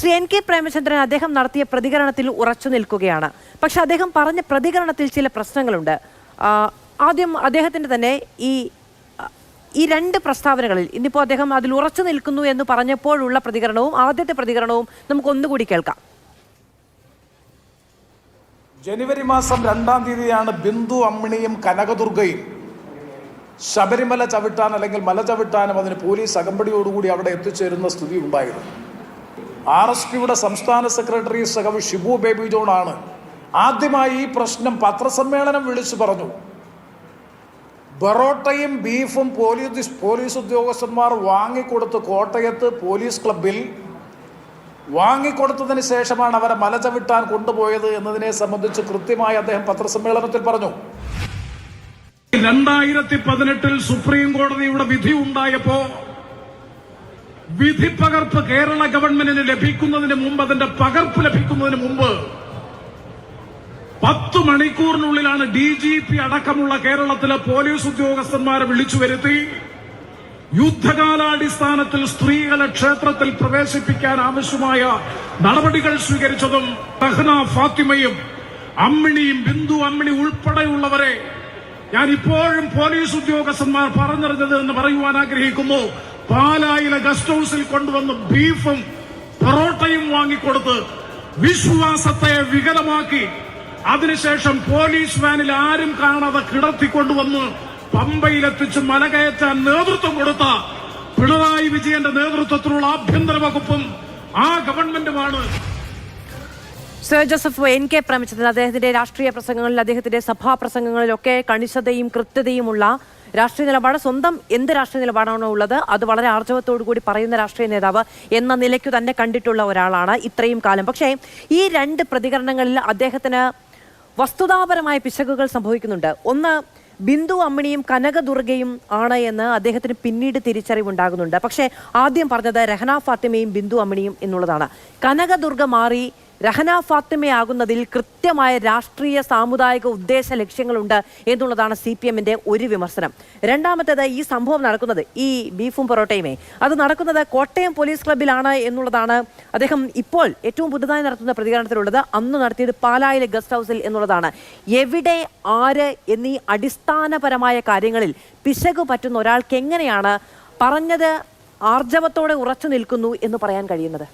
Shri N K Premachandran അദ്ദേഹം നടത്തിയ പ്രതികരണത്തിൽ ഉറച്ചു നിൽക്കുകയാണ്. പക്ഷെ അദ്ദേഹം പറഞ്ഞ പ്രതികരണത്തിൽ ചില പ്രശ്നങ്ങളുണ്ട്. ആദ്യം അദ്ദേഹത്തിന്റെ തന്നെ ഈ രണ്ട് പ്രസ്താവനകളിൽ ഇന്നിപ്പോൾ അദ്ദേഹം അതിൽ ഉറച്ചു നിൽക്കുന്നു എന്ന് പറഞ്ഞപ്പോഴുള്ള പ്രതികരണവും ആദ്യത്തെ പ്രതികരണവും നമുക്ക് ഒന്നുകൂടി കേൾക്കാം. ജനുവരി മാസം 2-ാം തീയതിയാണ് ബിന്ദു അമ്മിണിയും കനകദുർഗയും ശബരിമല ചവിട്ടാൻ അല്ലെങ്കിൽ മല ചവിട്ടാനും അതിന് പോലീസ് അകമ്പടിയോടുകൂടി അവിടെ എത്തിച്ചേരുന്ന സ്ഥിതി ഉണ്ടായത്. RSPയുടെ സംസ്ഥാന സെക്രട്ടറി സഖാവ് ഷിബു ബേബി ജോണാണ് ആദ്യമായി ഈ പ്രശ്നം പത്രസമ്മേളനം വിളിച്ചു പറഞ്ഞു. ബറോട്ടയും ബീഫും പോലീസ് ഉദ്യോഗസ്ഥന്മാർ വാങ്ങിക്കൊടുത്ത് കോട്ടയത്ത് പോലീസ് ക്ലബിൽ വാങ്ങിക്കൊടുത്തതിന് ശേഷമാണ് അവരെ മല ചവിട്ടാൻ കൊണ്ടുപോയത് എന്നതിനെ സംബന്ധിച്ച് കൃത്യമായി അദ്ദേഹം പത്രസമ്മേളനത്തിൽ പറഞ്ഞു. 2018 സുപ്രീം കോടതിയുടെ വിധി ഉണ്ടായപ്പോ വിധി പകർപ്പ് കേരള ഗവൺമെന്റിന് ലഭിക്കുന്നതിന് മുമ്പ്, അതിന്റെ പകർപ്പ് ലഭിക്കുന്നതിന് മുമ്പ് 10 മണിക്കൂറിനുള്ളിലാണ് DGP അടക്കമുള്ള കേരളത്തിലെ പോലീസ് ഉദ്യോഗസ്ഥന്മാരെ വിളിച്ചു വരുത്തി യുദ്ധകാലാടിസ്ഥാനത്തിൽ സ്ത്രീകളെ ക്ഷേത്രത്തിൽ പ്രവേശിപ്പിക്കാൻ ആവശ്യമായ നടപടികൾ സ്വീകരിച്ചതും റഹ്ന ഫാത്തിമയും അമ്മിണിയും ബിന്ദു അമ്മിണി ഉൾപ്പെടെയുള്ളവരെ ഞാൻ ഇപ്പോഴും പോലീസ് ഉദ്യോഗസ്ഥന്മാർ പറഞ്ഞറിഞ്ഞത് എന്ന് പറയുവാൻ ആഗ്രഹിക്കുന്നു. പാലായിലെ ഗസ്റ്റ് ഹൌസിൽ കൊണ്ടുവന്ന് ബീഫും പൊറോട്ടയും വാങ്ങിക്കൊടുത്ത് വിശ്വാസത്തെ വികലമാക്കി അതിനുശേഷം പോലീസ് വാനിൽ ആരും കാണാതെ കിടത്തിക്കൊണ്ടുവന്ന് പമ്പയിലെത്തിച്ച് മലകയറ്റാൻ നേതൃത്വം കൊടുത്ത പിണറായി വിജയന്റെ നേതൃത്വത്തിലുള്ള ആഭ്യന്തര വകുപ്പും ആ ഗവൺമെന്റുമാണ്. Sir Joseph N K Premachandran അദ്ദേഹത്തിന്റെ രാഷ്ട്രീയ പ്രസംഗങ്ങളിൽ, അദ്ദേഹത്തിന്റെ സഭാ പ്രസംഗങ്ങളിലൊക്കെ കണിശതയും കൃത്യതയുമുള്ള രാഷ്ട്രീയ നിലപാട്, സ്വന്തം എന്ത് രാഷ്ട്രീയ നിലപാടാണോ ഉള്ളത് അത് വളരെ ആർജവത്തോടു കൂടി പറയുന്ന രാഷ്ട്രീയ നേതാവ് എന്ന നിലയ്ക്കു തന്നെ കണ്ടിട്ടുള്ള ഒരാളാണ് ഇത്രയും കാലം. പക്ഷേ ഈ രണ്ട് പ്രതികരണങ്ങളിൽ അദ്ദേഹത്തിന് വസ്തുതാപരമായ പിശകുകൾ സംഭവിക്കുന്നുണ്ട്. ഒന്ന്, ബിന്ദു അമ്മിണിയും കനകദുർഗയും ആണ് എന്ന് അദ്ദേഹത്തിന് പിന്നീട് തിരിച്ചറിവുണ്ടാകുന്നുണ്ട്. പക്ഷേ ആദ്യം പറഞ്ഞത് രഹന ഫാത്തിമയും ബിന്ദു അമ്മിണിയും എന്നുള്ളതാണ്. കനകദുർഗ മാറി രഹന ഫാത്തിമയാകുന്നതിൽ കൃത്യമായ രാഷ്ട്രീയ സാമുദായിക ഉദ്ദേശ ലക്ഷ്യങ്ങളുണ്ട് എന്നുള്ളതാണ് CPMന്റെ ഒരു വിമർശനം. രണ്ടാമത്തേത്, ഈ സംഭവം നടക്കുന്നത്, ഈ ബീഫും പൊറോട്ടയുമേ അത് നടക്കുന്നത് കോട്ടയം പോലീസ് ക്ലബിലാണ് എന്നുള്ളതാണ് അദ്ദേഹം ഇപ്പോൾ ഏറ്റവും പുതുതായി നടത്തുന്ന പ്രതികരണത്തിലുള്ളത്. അന്ന് നടത്തിയത് പാലായിലെ ഗസ്റ്റ് ഹൗസിൽ എന്നുള്ളതാണ്. എവിടെ, ആര് എന്നീ അടിസ്ഥാനപരമായ കാര്യങ്ങളിൽ പിശക് പറ്റുന്ന ഒരാൾക്ക് എങ്ങനെയാണ് പറഞ്ഞത് ആർജവത്തോടെ ഉറച്ചു നിൽക്കുന്നു എന്ന് പറയാൻ കഴിയുന്നത്?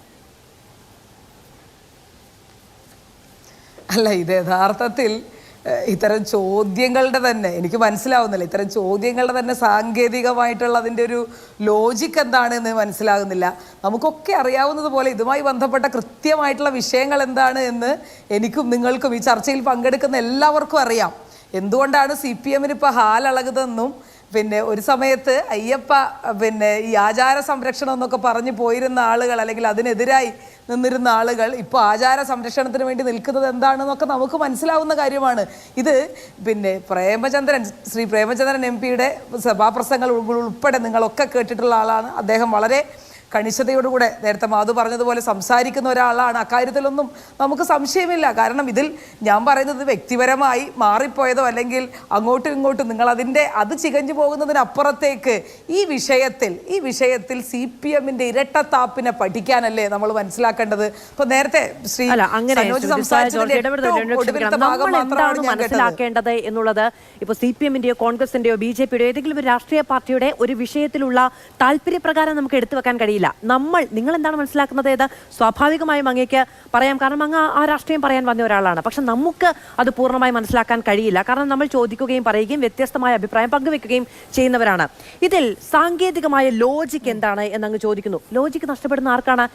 അല്ല, ഇത് യഥാർത്ഥത്തിൽ ഇത്തരം ചോദ്യങ്ങളുടെ തന്നെ എനിക്ക് മനസ്സിലാവുന്നില്ല. ഇത്തരം ചോദ്യങ്ങളുടെ തന്നെ സാങ്കേതികമായിട്ടുള്ള അതിൻ്റെ ഒരു ലോജിക്ക് എന്താണെന്ന് മനസ്സിലാകുന്നില്ല. നമുക്കൊക്കെ അറിയാവുന്നത് പോലെ ഇതുമായി ബന്ധപ്പെട്ട കൃത്യമായിട്ടുള്ള വിഷയങ്ങൾ എന്താണ് എന്ന് എനിക്കും നിങ്ങൾക്കും ഈ ചർച്ചയിൽ പങ്കെടുക്കുന്ന എല്ലാവർക്കും അറിയാം. എന്തുകൊണ്ടാണ് CPMന് ഇപ്പോൾ ഹാലളകുന്നതെന്നും പിന്നെ ഒരു സമയത്ത് അയ്യപ്പ ഈ ആചാര സംരക്ഷണം എന്നൊക്കെ പറഞ്ഞു പോയിരുന്ന ആളുകൾ, അല്ലെങ്കിൽ അതിനെതിരായി നിന്നിരുന്ന ആളുകൾ ഇപ്പോൾ ആചാര സംരക്ഷണത്തിന് വേണ്ടി നിൽക്കുന്നത് എന്താണെന്നൊക്കെ നമുക്ക് മനസ്സിലാവുന്ന കാര്യമാണ്. ഇത് ശ്രീ പ്രേമചന്ദ്രൻ MP-യുടെ സഭാപ്രസംഗങ്ങൾ ഉൾപ്പെടെ നിങ്ങളൊക്കെ കേട്ടിട്ടുള്ള ആളാണ്. അദ്ദേഹം വളരെ കണിശതയോടുകൂടെ നേരത്തെ മാധു പറഞ്ഞതുപോലെ സംസാരിക്കുന്ന ഒരാളാണ്. അക്കാര്യത്തിലൊന്നും നമുക്ക് സംശയമില്ല. കാരണം ഇതിൽ ഞാൻ പറയുന്നത് വ്യക്തിപരമായി മാറിപ്പോയതോ അല്ലെങ്കിൽ അങ്ങോട്ടും ഇങ്ങോട്ടും നിങ്ങൾ അത് ചികഞ്ഞു പോകുന്നതിനപ്പുറത്തേക്ക് ഈ വിഷയത്തിൽ CPMന്റെ ഇരട്ടത്താപ്പിനെ പഠിക്കാനല്ലേ നമ്മൾ മനസ്സിലാക്കേണ്ടത്. ഇപ്പൊ നേരത്തെ ശ്രീ മനസ്സിലാക്കേണ്ടത് എന്നുള്ളത് ഇപ്പൊ CPMന്റെയോ കോൺഗ്രസിന്റെയോ BJPയുടെയോ ഏതെങ്കിലും ഒരു രാഷ്ട്രീയ പാർട്ടിയുടെ ഒരു വിഷയത്തിലുള്ള താല്പര്യപ്രകാരം നമുക്ക് എടുത്തു വെക്കാൻ കഴിയില്ല. നിങ്ങൾ എന്താണ് മനസ്സിലാക്കുന്നത് ഏത് സ്വാഭാവികമായും അങ്ങേക്ക് പറയാം, കാരണം അങ്ങ് ആ രാഷ്ട്രീയം പറയാൻ വന്ന ഒരാളാണ്. പക്ഷെ നമുക്ക് അത് പൂർണ്ണമായി മനസ്സിലാക്കാൻ കഴിയില്ല. കാരണം നമ്മൾ ചോദിക്കുകയും പറയുകയും വ്യത്യസ്തമായ അഭിപ്രായം പങ്കുവെക്കുകയും ചെയ്യുന്നവരാണ്. ഇതിൽ സാങ്കേതികമായ ലോജിക്ക് എന്താണ് എന്നങ്ങ് ചോദിക്കുന്നു. ലോജിക്ക് നഷ്ടപ്പെടുന്ന ആർക്കാണ്?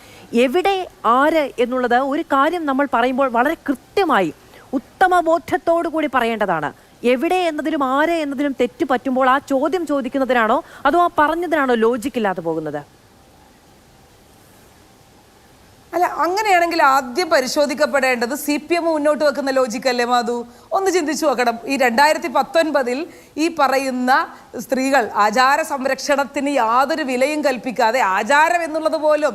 എവിടെ, ആര് എന്നുള്ളത് ഒരു കാര്യം നമ്മൾ പറയുമ്പോൾ വളരെ കൃത്യമായി ഉത്തമ ബോധ്യത്തോടു കൂടി പറയേണ്ടതാണ്. എവിടെ എന്നതിലും ആര് എന്നതിലും തെറ്റ് പറ്റുമ്പോൾ ആ ചോദ്യം ചോദിക്കുന്നതിനാണോ അതോ ആ പറഞ്ഞതിനാണോ ലോജിക്കില്ലാതെ പോകുന്നത്? അല്ല, അങ്ങനെയാണെങ്കിൽ ആദ്യം പരിശോധിക്കപ്പെടേണ്ടത് CPM മുന്നോട്ട് വെക്കുന്ന ലോജിക്കല്ലേ മാധു? ഒന്ന് ചിന്തിച്ചു നോക്കണം. ഈ 2019 ഈ പറയുന്ന സ്ത്രീകൾ ആചാര സംരക്ഷണത്തിന് യാതൊരു വിലയും കൽപ്പിക്കാതെ ആചാരം എന്നുള്ളത് പോലും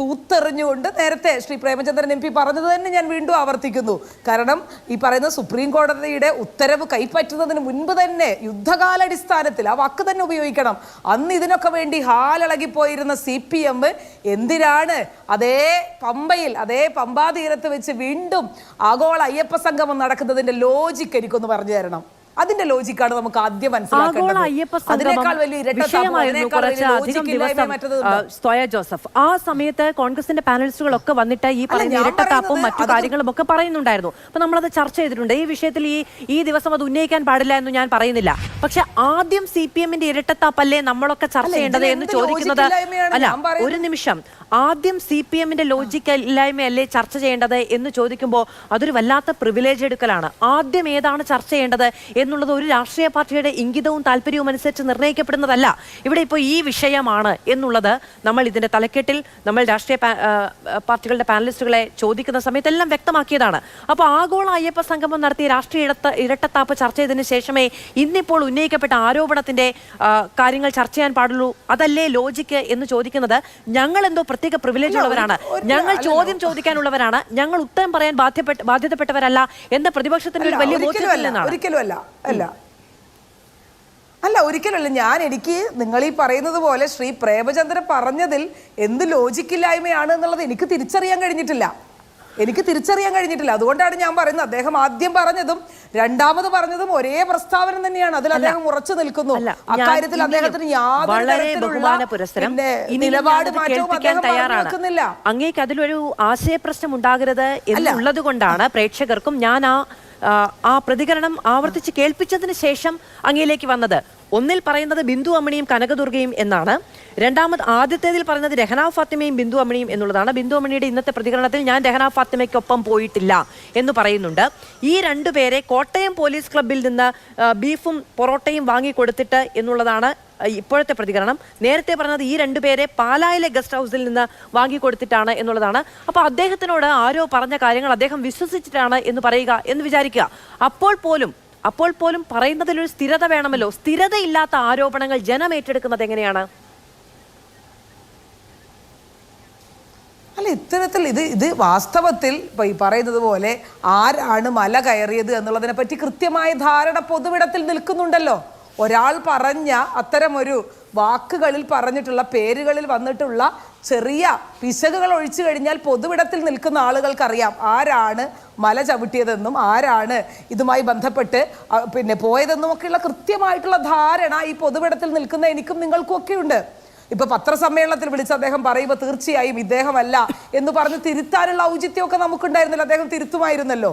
തൂത്തെറിഞ്ഞുകൊണ്ട് നേരത്തെ ശ്രീ പ്രേമചന്ദ്രൻ MP പറഞ്ഞത് തന്നെ ഞാൻ വീണ്ടും ആവർത്തിക്കുന്നു. കാരണം ഈ പറയുന്ന സുപ്രീം കോടതിയുടെ ഉത്തരവ് കൈപ്പറ്റുന്നതിന് മുൻപ് തന്നെ യുദ്ധകാലാടിസ്ഥാനത്തിൽ ആ വാക്ക് തന്നെ ഉപയോഗിക്കണം. അന്ന് ഇതിനൊക്കെ വേണ്ടി ഹാലിളകിപ്പോയിരുന്ന CPM എന്തിനാണ് അതേ പമ്പ പമ്പയിൽ അതേ പമ്പാ തീരത്ത് വെച്ച് വീണ്ടും ആഗോള അയ്യപ്പ സംഗമം നടക്കുന്നതിന്റെ ലോജിക്ക് എനിക്കൊന്ന് പറഞ്ഞു തരണം. അതിന്റെ ലോജിക്കാണ് നമുക്ക് ആദ്യം ആഗോള അയ്യപ്പ സംഗമം വിഷയമായിരുന്നു കുറച്ചധികം ദിവസം സ്വയ ജോസഫ്. ആ സമയത്ത് കോൺഗ്രസിന്റെ പാനലിസ്റ്റുകളൊക്കെ വന്നിട്ട് ഈ പറഞ്ഞ ഇരട്ടത്താപ്പും മറ്റു കാര്യങ്ങളും ഒക്കെ പറയുന്നുണ്ടായിരുന്നു. അപ്പൊ നമ്മളത് ചർച്ച ചെയ്തിട്ടുണ്ട്. ഈ വിഷയത്തിൽ ഈ ദിവസം അത് ഉന്നയിക്കാൻ പാടില്ല എന്ന് ഞാൻ പറയുന്നില്ല. പക്ഷെ ആദ്യം CPM-ന്റെ ഇരട്ടത്താപ്പല്ലേ നമ്മളൊക്കെ ചർച്ച ചെയ്യേണ്ടത് എന്ന് ചോദിക്കുന്നത് അല്ല, ഒരു നിമിഷം. ആദ്യം CPM-ന്റെ ലോജിക്കില്ലായ്മയല്ലേ ചർച്ച ചെയ്യേണ്ടത് എന്ന് ചോദിക്കുമ്പോൾ അതൊരു വല്ലാത്ത പ്രിവിലേജ് എടുക്കലാണ്. ആദ്യം ഏതാണ് ചർച്ച ചെയ്യേണ്ടത് എന്നുള്ളത് ഒരു രാഷ്ട്രീയ പാർട്ടിയുടെ ഇംഗിതവും താല്പര്യവും അനുസരിച്ച് നിർണ്ണയിക്കപ്പെടുന്നതല്ല. ഇവിടെ ഇപ്പോൾ ഈ വിഷയമാണ് എന്നുള്ളത് നമ്മൾ ഇതിന്റെ തലക്കെട്ടിൽ നമ്മൾ രാഷ്ട്രീയ പാർട്ടികളുടെ പാനലിസ്റ്റുകളെ ചോദിക്കുന്ന സമയത്തെല്ലാം വ്യക്തമാക്കിയതാണ്. അപ്പോൾ ആഗോള അയ്യപ്പ സംഗമം നടത്തിയ രാഷ്ട്രീയ ഇരട്ടത്താപ്പ് ചർച്ച ചെയ്തതിന് ശേഷമേ ഇന്നിപ്പോൾ ഉന്നയിക്കപ്പെട്ട ആരോപണത്തിന്റെ കാര്യങ്ങൾ ചർച്ച ചെയ്യാൻ പാടുള്ളൂ. അതല്ലേ ലോജിക്ക് എന്ന് ചോദിക്കുന്നത് ഞങ്ങൾ എന്തോ പ്രത്യേക പ്രിവിലേജ് ഉള്ളവരാണ്, ഞങ്ങൾ ചോദ്യം ചോദിക്കാനുള്ളവരാണ്, ഞങ്ങൾ ഉത്തരം പറയാൻ ബാധ്യതപ്പെട്ടവരല്ല എന്ന പ്രതിപക്ഷത്തിന്റെ ഒരു വലിയ ബോധ്യത്തിൽ നിന്നാണ്. ഒരിക്കലല്ല. എനിക്ക് നിങ്ങൾ ഈ പറയുന്നത് പോലെ ശ്രീ പ്രേമചന്ദ്രൻ പറഞ്ഞതിൽ എന്ത് ലോജിക്കില്ലായ്മയാണ് എന്നുള്ളത് എനിക്ക് തിരിച്ചറിയാൻ കഴിഞ്ഞിട്ടില്ല. അതുകൊണ്ടാണ് ഞാൻ പറയുന്നത് അദ്ദേഹം ആദ്യം പറഞ്ഞതും രണ്ടാമത് പറഞ്ഞതും ഒരേ പ്രസ്താവന തന്നെയാണ്. അതിൽ അദ്ദേഹം ഉറച്ചു നിൽക്കുന്നു. അക്കാര്യത്തിൽ അദ്ദേഹത്തിന് യാതൊരു നിലപാട് മാറ്റവും അദ്ദേഹം പറഞ്ഞില്ല. അങ്ങേക്ക് അതിലൊരു ആശയപ്രശ്നം ഉണ്ടാകരുത് എന്നുള്ളത് കൊണ്ടാണ് പ്രേക്ഷകർക്കും ഞാൻ ആ പ്രതികരണം ആവർത്തിച്ച് കേൾപ്പിച്ചതിന് ശേഷം അങ്ങയിലേക്ക് വന്നത്. ഒന്നിൽ പറയുന്നത് ബിന്ദു അമ്മിണിയും കനകദുർഗയും എന്നാണ്. ആദ്യത്തേതിൽ പറയുന്നത് രഹന ഫാത്തിമയും ബിന്ദു അമ്മിണിയും എന്നുള്ളതാണ്. ബിന്ദു അമ്മിണിയുടെ ഇന്നത്തെ പ്രതികരണത്തിൽ ഞാൻ രഹന ഫാത്തിമയ്ക്കൊപ്പം പോയിട്ടില്ല എന്ന് പറയുന്നുണ്ട്. ഈ രണ്ടുപേരെ കോട്ടയം പോലീസ് ക്ലബ്ബിൽ നിന്ന് ബീഫും പൊറോട്ടയും വാങ്ങിക്കൊടുത്തിട്ട് എന്നുള്ളതാണ് ഇപ്പോഴത്തെ പ്രതികരണം. നേരത്തെ പറഞ്ഞത് ഈ രണ്ടുപേരെ പാലായിലെ ഗസ്റ്റ് ഹൗസിൽ നിന്ന് വാങ്ങിക്കൊടുത്തിട്ടാണ് എന്നുള്ളതാണ്. അപ്പോൾ അദ്ദേഹത്തിനോട് ആരോ പറഞ്ഞ കാര്യങ്ങൾ അദ്ദേഹം വിശ്വസിച്ചിട്ടാണ് എന്ന് പറയുക എന്ന് വിചാരിക്കുക. അപ്പോൾ പോലും പറയുന്നതിലൊരു സ്ഥിരത വേണമല്ലോ. സ്ഥിരതയില്ലാത്ത ആരോപണങ്ങൾ ജനം ഏറ്റെടുക്കുന്നത് എങ്ങനെയാണ്? അല്ല, ഇത്തരത്തിൽ ഇത് വാസ്തവത്തിൽ ഇപ്പൊ ഈ പറയുന്നത് പോലെ ആരാണ് മല കയറിയത് എന്നുള്ളതിനെ പറ്റി കൃത്യമായ ധാരണ പൊതുവിടത്തിൽ നിൽക്കുന്നുണ്ടല്ലോ. ഒരാൾ പറഞ്ഞ അത്തരമൊരു വാക്കുകളിൽ പറഞ്ഞിട്ടുള്ള പേരുകളിൽ വന്നിട്ടുള്ള ചെറിയ പിശകുകൾ ഒഴിച്ചു കഴിഞ്ഞാൽ പൊതുവിടത്തിൽ നിൽക്കുന്ന ആളുകൾക്കറിയാം ആരാണ് മല ചവിട്ടിയതെന്നും ആരാണ് ഇതുമായി ബന്ധപ്പെട്ട് പോയതെന്നും ഒക്കെയുള്ള കൃത്യമായിട്ടുള്ള ധാരണ ഈ പൊതുവിടത്തിൽ നിൽക്കുന്ന എനിക്കും നിങ്ങൾക്കും ഒക്കെ ഉണ്ട്. ഇപ്പൊ പത്രസമ്മേളനത്തിൽ വിളിച്ച് അദ്ദേഹം പറയുമ്പോൾ തീർച്ചയായും ഇദ്ദേഹമല്ല എന്ന് പറഞ്ഞ് തിരുത്താനുള്ള ഔചിത്യമൊക്കെ നമുക്കുണ്ടായിരുന്നല്ലോ. അദ്ദേഹം തിരുത്തുമായിരുന്നല്ലോ.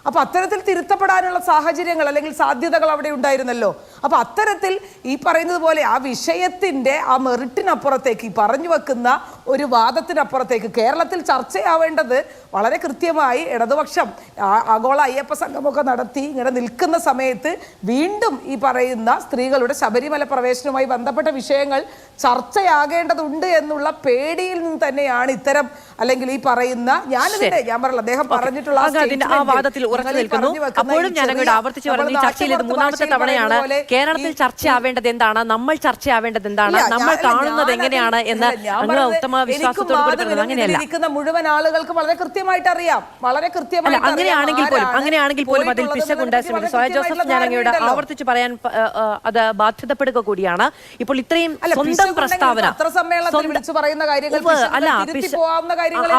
അപ്പൊ അത്തരത്തിൽ തിരുത്തപ്പെടാനുള്ള സാഹചര്യങ്ങൾ അല്ലെങ്കിൽ സാധ്യതകൾ അവിടെ ഉണ്ടായിരുന്നല്ലോ. അപ്പൊ അത്തരത്തിൽ ഈ പറയുന്നത് പോലെ ആ വിഷയത്തിന്റെ ആ മെറിറ്റിനപ്പുറത്തേക്ക് ഈ പറഞ്ഞു വെക്കുന്ന ഒരു വാദത്തിനപ്പുറത്തേക്ക് കേരളത്തിൽ ചർച്ചയാവേണ്ടത് വളരെ കൃത്യമായി ഇടതുപക്ഷം ആഗോള അയ്യപ്പ സംഗമമൊക്കെ നടത്തി ഇങ്ങനെ നിൽക്കുന്ന സമയത്ത് വീണ്ടും ഈ പറയുന്ന സ്ത്രീകളുടെ ശബരിമല പ്രവേശനവുമായി ബന്ധപ്പെട്ട വിഷയങ്ങൾ ചർച്ചയാകേണ്ടതുണ്ട് എന്നുള്ള പേടിയിൽ നിന്ന് തന്നെയാണ് ഇത്തരം അല്ലെങ്കിൽ ഈ പറയുന്ന ഞാൻ പറഞ്ഞില്ല അദ്ദേഹം പറഞ്ഞിട്ടുള്ള അപ്പോഴും ഞാൻ അങ്ങോട്ട് ആവർത്തിച്ച് പറഞ്ഞു ഈ ചർച്ചയിൽ ഇത് മൂന്നാമത്തെ തവണയാണ്. കേരളത്തിൽ ചർച്ചയാവേണ്ടത് എന്താണ്, നമ്മൾ ചർച്ചയാവേണ്ടത് എന്താണ്, നമ്മൾ കാണുന്നത് എങ്ങനെയാണ് എന്ന് ഉത്തമ വിശ്വാസത്തോട് അങ്ങനെയല്ല മുഴുവൻ ആളുകൾക്ക് വളരെ കൃത്യമായിട്ട് അറിയാം. വളരെ കൃത്യമായി അങ്ങനെയാണെങ്കിൽ പോലും അതിൽ പിശകുണ്ട്. സോയ ജോസഫ് ഞാൻ അങ്ങോട്ട് ആവർത്തിച്ച് പറയാൻ അത് ബാധ്യതപ്പെടുക കൂടിയാണ്. ഇപ്പോൾ ഇത്രയും സ്വന്തം പ്രസ്താവന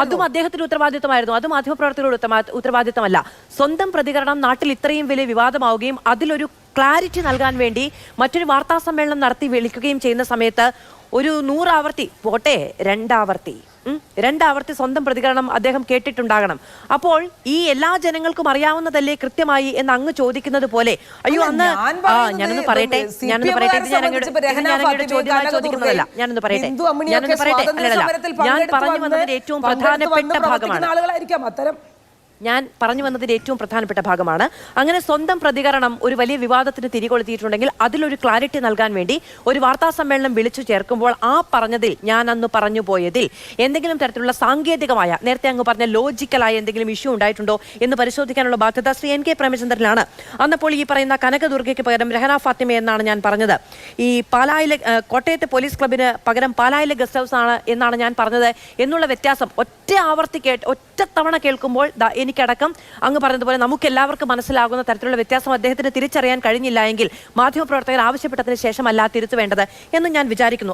അതും അദ്ദേഹത്തിന് ഉത്തരവാദിത്തമായിരുന്നു. അത് മാധ്യമപ്രവർത്തകരുടെ ഉത്തരവാദിത്തമല്ല. സ്വന്തം പ്രതികരണം നാട്ടിൽ ഇത്രയും വലിയ വിവാദമാവുകയും അതിലൊരു ക്ലാരിറ്റി നൽകാൻ വേണ്ടി മറ്റൊരു വാർത്താ സമ്മേളനം നടത്തി വിളിക്കുകയും ചെയ്യുന്ന സമയത്ത് ഒരു 100 ആവർത്തി പോട്ടെ, രണ്ടാവർത്തി സ്വന്തം പ്രതികരണം അദ്ദേഹം കേട്ടിട്ടുണ്ടാകണം. അപ്പോൾ ഈ എല്ലാ ജനങ്ങൾക്കും അറിയാവുന്നതല്ലേ കൃത്യമായി എന്ന് അങ്ങ് ചോദിക്കുന്നത് പോലെ അയ്യോ അന്ന് ഞാനൊന്ന് പറയട്ടെ ചോദിക്കുന്നതല്ല ഞാനൊന്ന് പറയട്ടെ ഞാൻ പറഞ്ഞു വന്നതിന്റെ ഏറ്റവും പ്രധാനപ്പെട്ട ഭാഗമാണ് ഞാൻ പറഞ്ഞു വന്നതിന്റെ ഏറ്റവും പ്രധാനപ്പെട്ട ഭാഗമാണ്. അങ്ങനെ സ്വന്തം പ്രതികരണം ഒരു വലിയ വിവാദത്തിന് തിരികൊളുത്തിയിട്ടുണ്ടെങ്കിൽ അതിലൊരു ക്ലാരിറ്റി നൽകാൻ വേണ്ടി ഒരു വാർത്താ സമ്മേളനം വിളിച്ചു ചേർക്കുമ്പോൾ ആ പറഞ്ഞതിൽ ഞാൻ അന്ന് പറഞ്ഞു പോയതിൽ എന്തെങ്കിലും തരത്തിലുള്ള സാങ്കേതികമായ നേരത്തെ അങ്ങ് പറഞ്ഞ ലോജിക്കലായ എന്തെങ്കിലും ഇഷ്യൂ ഉണ്ടായിട്ടുണ്ടോ എന്ന് പരിശോധിക്കാനുള്ള ബാധ്യത ശ്രീ NK പ്രേമചന്ദ്രനാണ്. അന്നപ്പോൾ ഈ പറയുന്ന കനകദുർഗയ്ക്ക് പകരം രഹന ഫാത്തിമ എന്നാണ് ഞാൻ പറഞ്ഞത്. ഈ പാലായിലെ കോട്ടയത്തെ പോലീസ് ക്ലബിന് പകരം പാലായിലെ ഗസ്റ്റ് ഹൗസ് ആണ് എന്നാണ് ഞാൻ പറഞ്ഞത് എന്നുള്ള വ്യത്യാസം ഒറ്റ തവണ കേൾക്കുമ്പോൾ എനിക്കടക്കം അങ്ങ് പറഞ്ഞതുപോലെ നമുക്ക് എല്ലാവർക്കും മനസ്സിലാകുന്ന തരത്തിലുള്ള വ്യത്യാസം അദ്ദേഹത്തിന് തിരിച്ചറിയാൻ കഴിഞ്ഞില്ല എങ്കിൽ മാധ്യമപ്രവർത്തകർ ആവശ്യപ്പെട്ടതിന് ശേഷമല്ല തിരുത്തുവേണ്ടത് എന്ന് ഞാൻ വിചാരിക്കുന്നു.